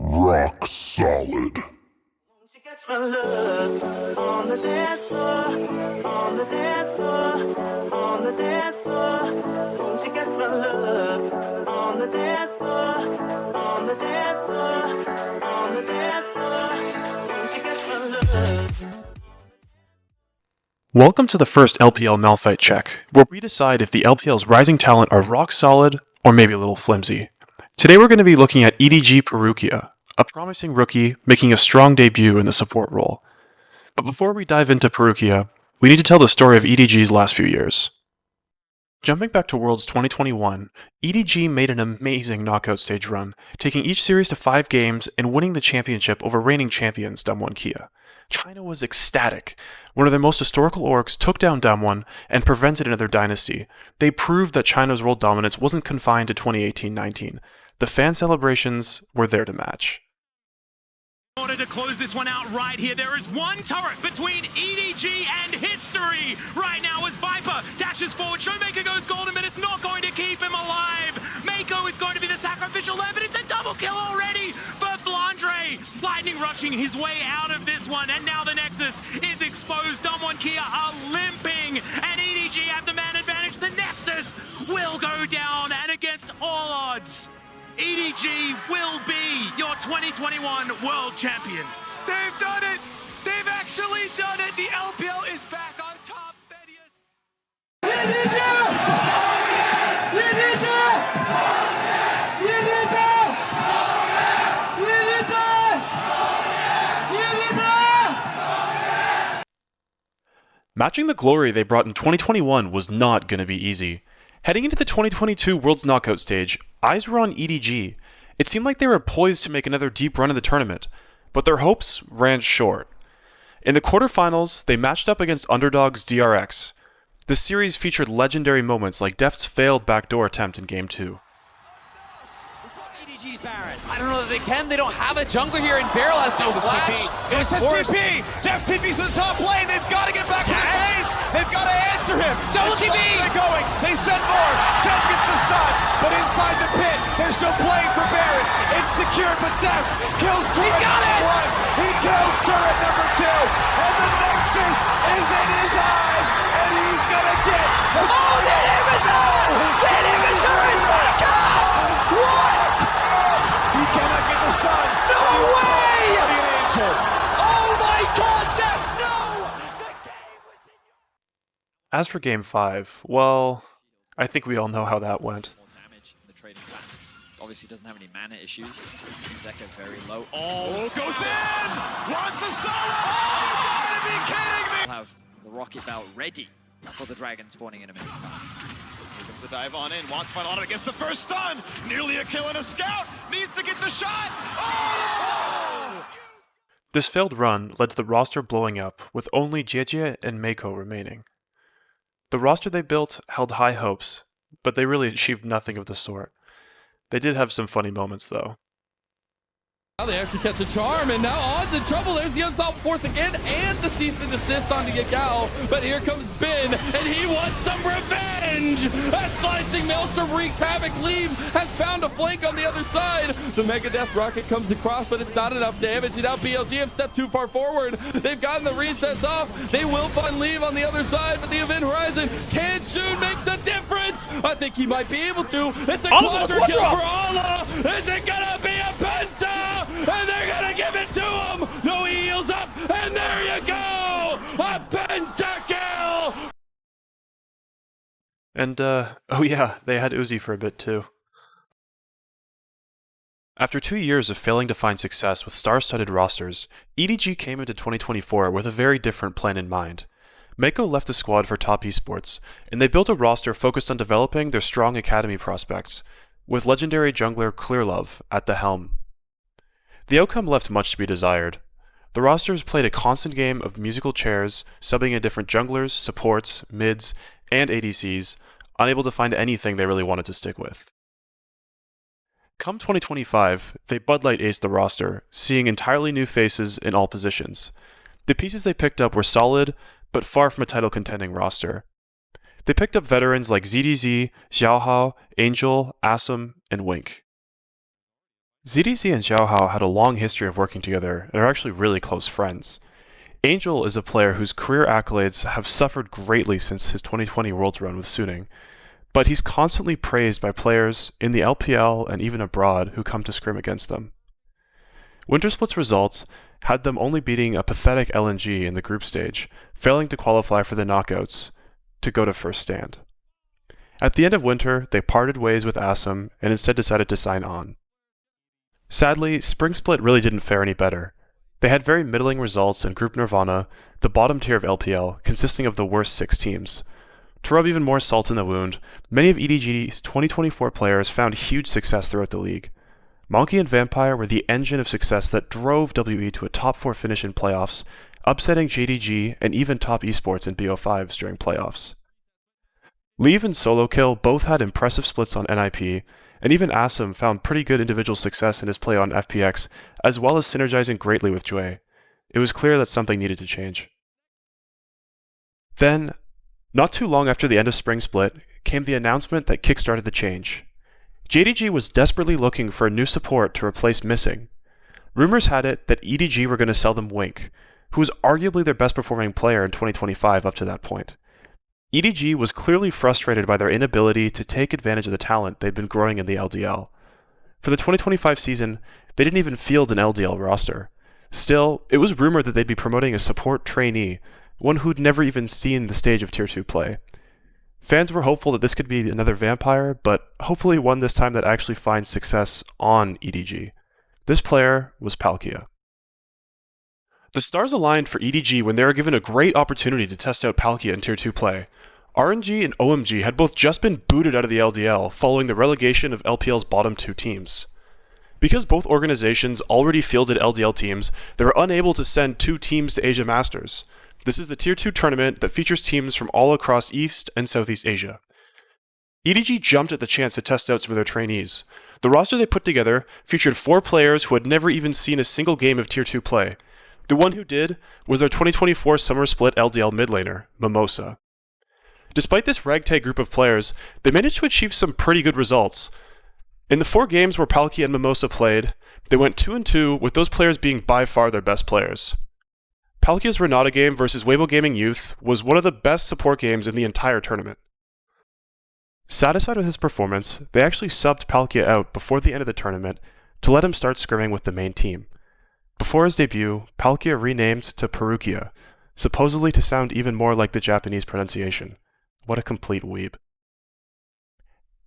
Rock solid. She gets my love on the dance floor, on the dance floor, on the dance floor. She gets my love on the dance floor, on the dance floor, on the dance floor. She gets my love. Welcome to the first LPL Malphite check, where we decide if the LPL's rising talent are rock solid or maybe a little flimsy. Today we're going to be looking at EDG Peruia, a promising rookie making a strong debut in the support role. But before we dive into Parukia, we need to tell the story of EDG's last few years. Jumping back to Worlds 2021, EDG made an amazing knockout stage run, taking each series to 5 games and winning the championship over reigning champions Damwon Kia. China was ecstatic. One of their most historical orgs took down Damwon and prevented another dynasty. They proved that China's world dominance wasn't confined to 2018-19. The fan celebrations were there to match. In order to close this one out right here, there is one turret between EDG and history right now as Viper dashes forward. Showmaker goes golden, but it's not going to keep him alive. Mako is going to be the sacrificial lamb, but it's a double kill already for Flandre. Lightning rushing his way out of this one, and now the Nexus is exposed. Damwon Kia are limping, and EDG have the man advantage. The Nexus will go down, and against all odds, EDG will be your 2021 World Champions. They've done it! They've actually done it! The LPL is back on top. Matching the glory they brought in 2021 was not going to be easy. Heading into the 2022 Worlds Knockout stage, eyes were on EDG. It seemed like they were poised to make another deep run in the tournament, but their hopes ran short. In the quarterfinals, they matched up against underdogs DRX. The series featured legendary moments like Deft's failed backdoor attempt in Game 2. EDG's Baron. I don't know that they can. They don't have a jungler here, and Beryl has no flash. It says TP! Deft TP's to the top lane. They've got to get back to the base. They've got to answer him. Double TP! They're going. They send more. Sedge gets the stun, but inside the pit, they're still playing for Baron. It's secured, but Deft kills turret He's got it! number 1. He kills turret number 2, and the Nexus is in his eyes, and he's gonna get the the inventory! The inventory is back up! What? He cannot get the stun. No way! Oh my God, Deft, no! The game was in your... As for Game 5, well, I think we all know how that went. More damage in the trading plan. Obviously doesn't have any mana issues. Seems Echo very low. Oh, Goes in! Wants the solo! Oh, you gotta be kidding me! we'll have the rocket belt ready for the dragon spawning in a minute's time. Here comes the dive on in. Wants final on it. Gets the first stun. Nearly a kill and a scout. Needs to get the shot. Oh! This failed run led to the roster blowing up, with only Jie and Mako remaining. The roster they built held high hopes, but they really achieved nothing of the sort. They did have some funny moments, though. Now they actually catch a charm, and now On's in trouble. There's the Unstoppable Force again, and the cease and desist on to Gekao. But here comes Ben, and he wants some revenge! A slicing Maelstrom wreaks havoc. Leave has found a flank on the other side. The Mega Death Rocket comes across, but it's not enough damage. And now PLG have stepped too far forward. They've gotten the recess off. They will find Leave on the other side, but the Event Horizon can soon make the difference. I think he might be able to. It's a quadra kill for Allah. Is it gonna be a penta? And they're gonna give it to him! No, he heals up, and there you go! A pentakill! And, oh yeah, they had Uzi for a bit too. After 2 years of failing to find success with star-studded rosters, EDG came into 2024 with a very different plan in mind. Mako left the squad for Top Esports, and they built a roster focused on developing their strong academy prospects, with legendary jungler Clearlove at the helm. The outcome left much to be desired. The rosters played a constant game of musical chairs, subbing in different junglers, supports, mids, and ADCs, unable to find anything they really wanted to stick with. Come 2025, they Bud Light aced the roster, seeing entirely new faces in all positions. The pieces they picked up were solid, but far from a title-contending roster. They picked up veterans like ZDZ, Xiaohao, Angel, Asum, and Wink. ZDZ and Xiaohao had a long history of working together and are actually really close friends. Angel is a player whose career accolades have suffered greatly since his 2020 Worlds run with Suning, but he's constantly praised by players in the LPL and even abroad who come to scrim against them. Wintersplit's results had them only beating a pathetic LNG in the group stage, failing to qualify for the knockouts to go to first stand. At the end of winter, they parted ways with Assam and instead decided to sign on. Sadly, Spring Split really didn't fare any better. They had very middling results in Group Nirvana, the bottom tier of LPL, consisting of the worst 6 teams. To rub even more salt in the wound, many of EDG's 2024 players found huge success throughout the league. Monkey and Vampire were the engine of success that drove WE to a top 4 finish in playoffs, upsetting JDG and even top esports in BO5s during playoffs. Leave and Solo Kill both had impressive splits on NIP, and even Assam found pretty good individual success in his play on FPX, as well as synergizing greatly with Jue. It was clear that something needed to change. Then, not too long after the end of Spring Split, came the announcement that kickstarted the change. JDG was desperately looking for a new support to replace Missing. Rumors had it that EDG were going to sell them Wink, who was arguably their best performing player in 2025 up to that point. EDG was clearly frustrated by their inability to take advantage of the talent they'd been growing in the LDL. For the 2025 season, they didn't even field an LDL roster. Still, it was rumored that they'd be promoting a support trainee, one who'd never even seen the stage of Tier 2 play. Fans were hopeful that this could be another Vampire, but hopefully one this time that actually finds success on EDG. This player was Parukia. The stars aligned for EDG when they were given a great opportunity to test out Parukia in Tier 2 play. RNG and OMG had both just been booted out of the LDL following the relegation of LPL's bottom 2 teams. Because both organizations already fielded LDL teams, they were unable to send 2 teams to Asia Masters. This is the Tier 2 tournament that features teams from all across East and Southeast Asia. EDG jumped at the chance to test out some of their trainees. The roster they put together featured 4 players who had never even seen a single game of Tier 2 play. The one who did was their 2024 Summer Split LDL mid laner, Mimosa. Despite this ragtag group of players, they managed to achieve some pretty good results. In the 4 games where Parukia and Mimosa played, they went 2-2 with those players being by far their best players. Parukia's Renata game versus Weibo Gaming Youth was one of the best support games in the entire tournament. Satisfied with his performance, they actually subbed Parukia out before the end of the tournament to let him start scrimming with the main team. Before his debut, Parukia renamed to Parukia, supposedly to sound even more like the Japanese pronunciation. What a complete weeb.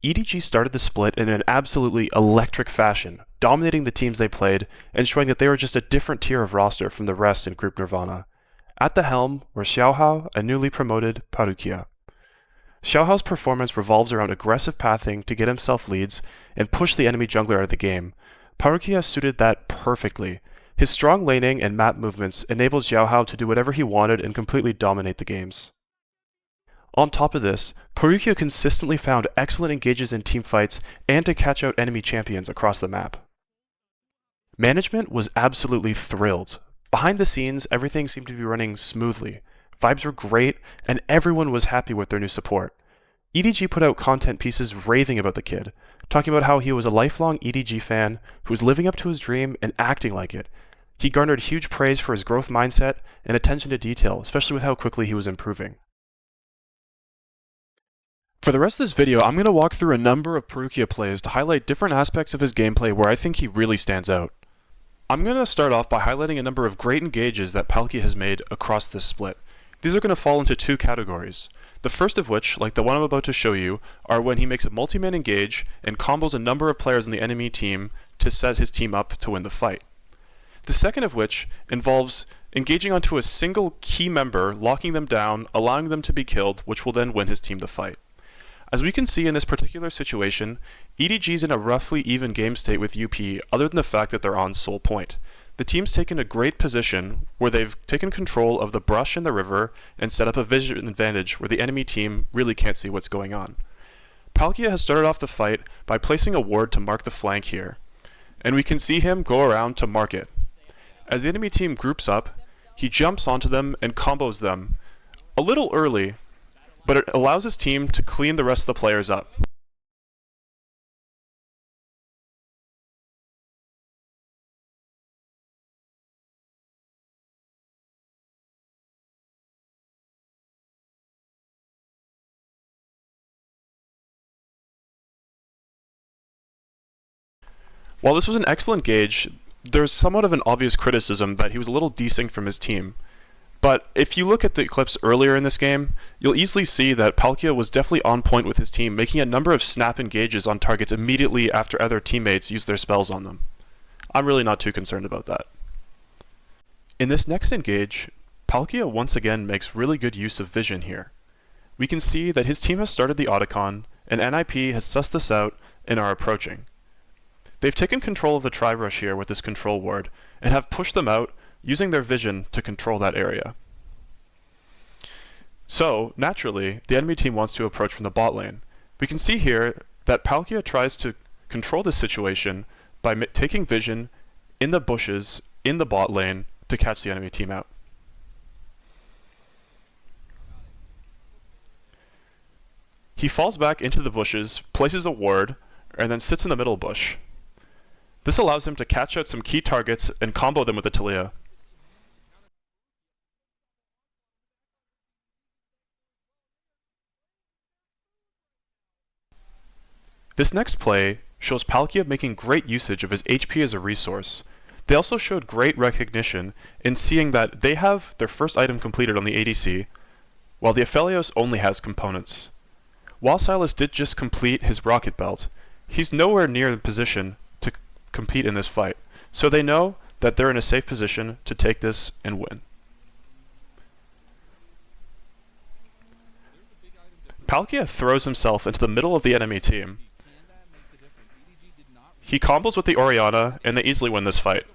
EDG started the split in an absolutely electric fashion, dominating the teams they played and showing that they were just a different tier of roster from the rest in Group Nirvana. At the helm were Xiaohao and newly promoted Parukia. Xiaohao's performance revolves around aggressive pathing to get himself leads and push the enemy jungler out of the game. Parukia suited that perfectly. His strong laning and map movements enabled Xiaohao to do whatever he wanted and completely dominate the games. On top of this, Parukia consistently found excellent engages in teamfights and to catch out enemy champions across the map. Management was absolutely thrilled. Behind the scenes, everything seemed to be running smoothly. Vibes were great, and everyone was happy with their new support. EDG put out content pieces raving about the kid, talking about how he was a lifelong EDG fan who was living up to his dream and acting like it. He garnered huge praise for his growth mindset and attention to detail, especially with how quickly he was improving. For the rest of this video, I'm going to walk through a number of Parukia plays to highlight different aspects of his gameplay where I think he really stands out. I'm going to start off by highlighting a number of great engages that Parukia has made across this split. These are going to fall into 2 categories. The first of which, like the one I'm about to show you, are when he makes a multi-man engage and combos a number of players in the enemy team to set his team up to win the fight. The second of which involves engaging onto a single key member, locking them down, allowing them to be killed, which will then win his team the fight. As we can see in this particular situation, EDG's in a roughly even game state with UP other than the fact that they're on sole point. The team's taken a great position where they've taken control of the brush in the river and set up a vision advantage where the enemy team really can't see what's going on. Parukia has started off the fight by placing a ward to mark the flank here, and we can see him go around to mark it. As the enemy team groups up, he jumps onto them and combos them a little early, but it allows his team to clean the rest of the players up. While this was an excellent gauge, there's somewhat of an obvious criticism that he was a little desynced from his team. But if you look at the clips earlier in this game, you'll easily see that Parukia was definitely on point with his team, making a number of snap engages on targets immediately after other teammates used their spells on them. I'm really not too concerned about that. In this next engage, Parukia once again makes really good use of vision here. We can see that his team has started the Otacon, and NIP has sussed this out and are approaching. They've taken control of the tri-rush here with this control ward, and have pushed them out, using their vision to control that area. So, naturally, the enemy team wants to approach from the bot lane. We can see here that Parukia tries to control this situation by taking vision in the bushes in the bot lane to catch the enemy team out. He falls back into the bushes, places a ward, and then sits in the middle bush. This allows him to catch out some key targets and combo them with the Talia. This next play shows Parukia making great usage of his HP as a resource. They also showed great recognition in seeing that they have their first item completed on the ADC, while the Aphelios only has components. While Silas did just complete his rocket belt, he's nowhere near the position to compete in this fight, so they know that they're in a safe position to take this and win. Parukia throws himself into the middle of the enemy team. He combos with the Orianna, and they easily win this fight.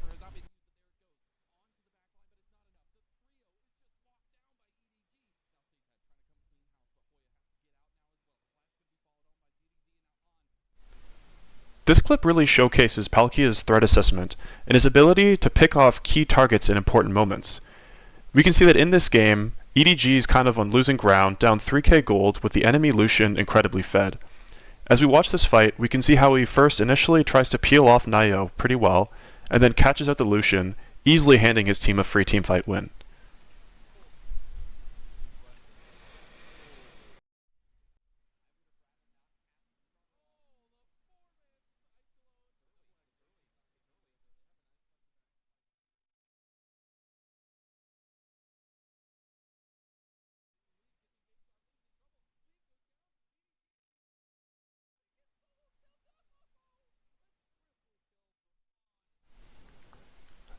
This clip really showcases Parukia's threat assessment and his ability to pick off key targets in important moments. We can see that in this game, EDG is kind of on losing ground, down 3k gold with the enemy Lucian incredibly fed. As we watch this fight, we can see how he first initially tries to peel off Nayo pretty well, and then catches out the Lucian, easily handing his team a free teamfight win.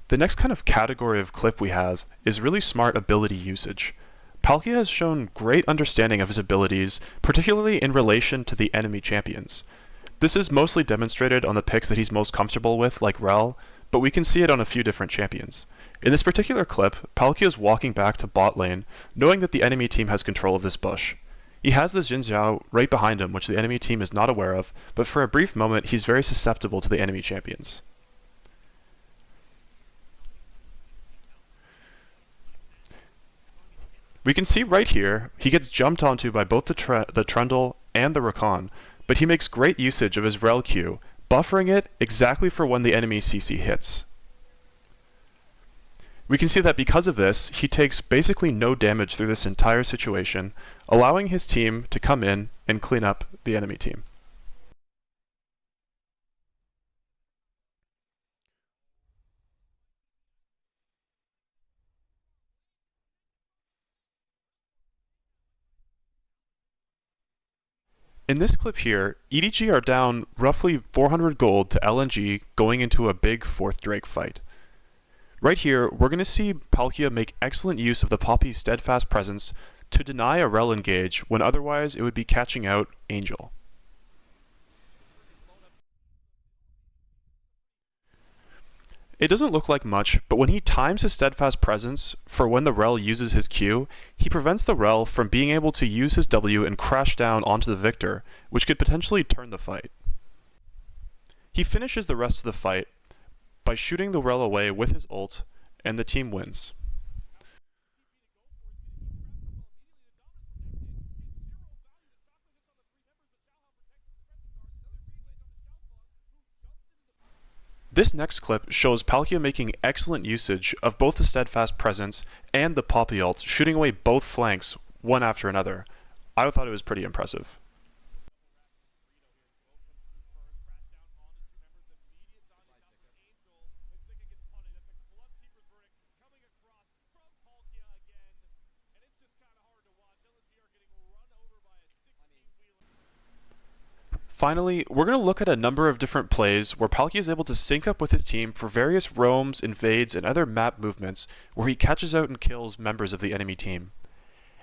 The next kind of category of clip we have is really smart ability usage. Parukia has shown great understanding of his abilities, particularly in relation to the enemy champions. This is mostly demonstrated on the picks that he's most comfortable with, like Rel, but we can see it on a few different champions. In this particular clip, Parukia is walking back to bot lane, knowing that the enemy team has control of this bush. He has the Xin Zhao right behind him, which the enemy team is not aware of, but for a brief moment he's very susceptible to the enemy champions. We can see right here, he gets jumped onto by both the Trundle and the Rakan, but he makes great usage of his Rel Q, buffering it exactly for when the enemy CC hits. We can see that because of this, he takes basically no damage through this entire situation, allowing his team to come in and clean up the enemy team. In this clip here, EDG are down roughly 400 gold to LNG going into a big 4th Drake fight. Right here, we're going to see Parukia make excellent use of the Poppy's steadfast presence to deny a Rel engage when otherwise it would be catching out Angel. It doesn't look like much, but when he times his steadfast presence for when the Rel uses his Q, he prevents the Rel from being able to use his W and crash down onto the Victor, which could potentially turn the fight. He finishes the rest of the fight by shooting the Rel away with his ult, and the team wins. This next clip shows Parukia making excellent usage of both the steadfast presence and the Poppy ult, shooting away both flanks one after another. I thought it was pretty impressive. Finally, we're going to look at a number of different plays where Parukia is able to sync up with his team for various roams, invades, and other map movements where he catches out and kills members of the enemy team.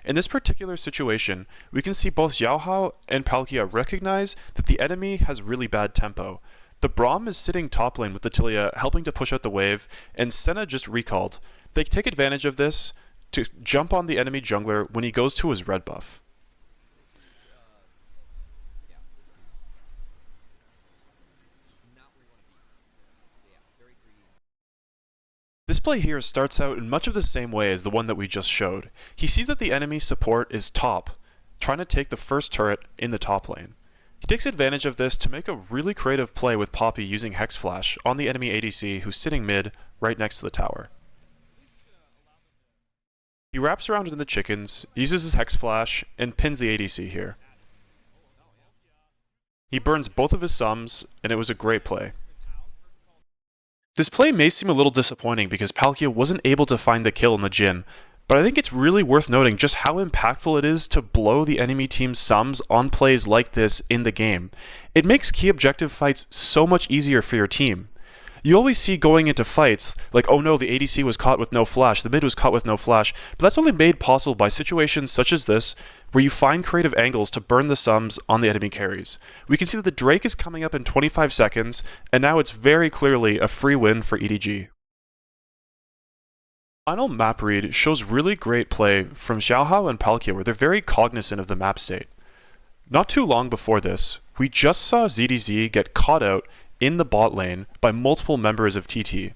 In this particular situation, we can see both Xiaohao and Parukia recognize that the enemy has really bad tempo. The Braum is sitting top lane with the Tilia helping to push out the wave, and Senna just recalled. They take advantage of this to jump on the enemy jungler when he goes to his red buff. This play here starts out in much of the same way as the one that we just showed. He sees that the enemy support is top, trying to take the first turret in the top lane. He takes advantage of this to make a really creative play with Poppy using Hex Flash on the enemy ADC who's sitting mid right next to the tower. He wraps around in the chickens, uses his Hex Flash, and pins the ADC here. He burns both of his sums, and it was a great play. This play may seem a little disappointing because Parukia wasn't able to find the kill in the Jhin, but I think it's really worth noting just how impactful it is to blow the enemy team's sums on plays like this in the game. It makes key objective fights so much easier for your team. You always see going into fights, like, oh no, the ADC was caught with no flash, the mid was caught with no flash, but that's only made possible by situations such as this, where you find creative angles to burn the sums on the enemy carries. We can see that the Drake is coming up in 25 seconds, and now it's very clearly a free win for EDG. Final map read shows really great play from Xiaohao and Parukia, where they're very cognizant of the map state. Not too long before this, we just saw ZDZ get caught out in the bot lane by multiple members of TT.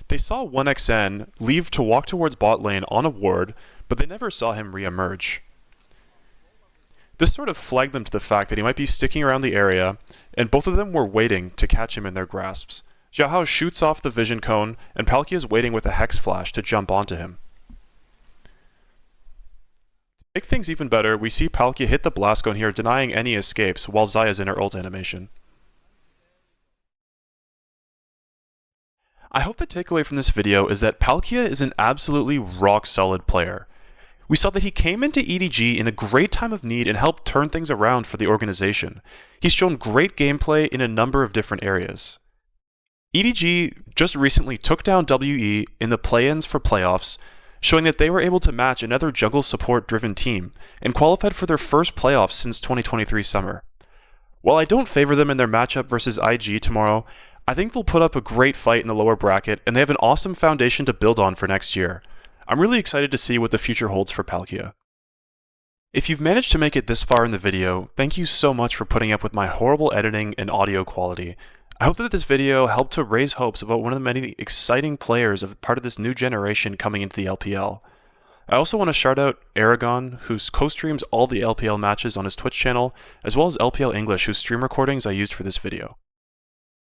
They saw 1xN leave to walk towards bot lane on a ward, but they never saw him re-emerge. This sort of flagged them to the fact that he might be sticking around the area, and both of them were waiting to catch him in their grasps. Xiaohao shoots off the vision cone, and Parukia is waiting with a Hex Flash to jump onto him. To make things even better, we see Parukia hit the blast cone here, denying any escapes, while Xayah's in her ult animation. I hope the takeaway from this video is that Parukia is an absolutely rock-solid player. We saw that he came into EDG in a great time of need and helped turn things around for the organization. He's shown great gameplay in a number of different areas. EDG just recently took down WE in the play-ins for playoffs, showing that they were able to match another jungle support-driven team, and qualified for their first playoffs since 2023 summer. While I don't favor them in their matchup versus IG tomorrow, I think they'll put up a great fight in the lower bracket, and they have an awesome foundation to build on for next year. I'm really excited to see what the future holds for Parukia. If you've managed to make it this far in the video, thank you so much for putting up with my horrible editing and audio quality. I hope that this video helped to raise hopes about one of the many exciting players of part of this new generation coming into the LPL. I also want to shout out Aragon, who co-streams all the LPL matches on his Twitch channel, as well as LPL English, whose stream recordings I used for this video.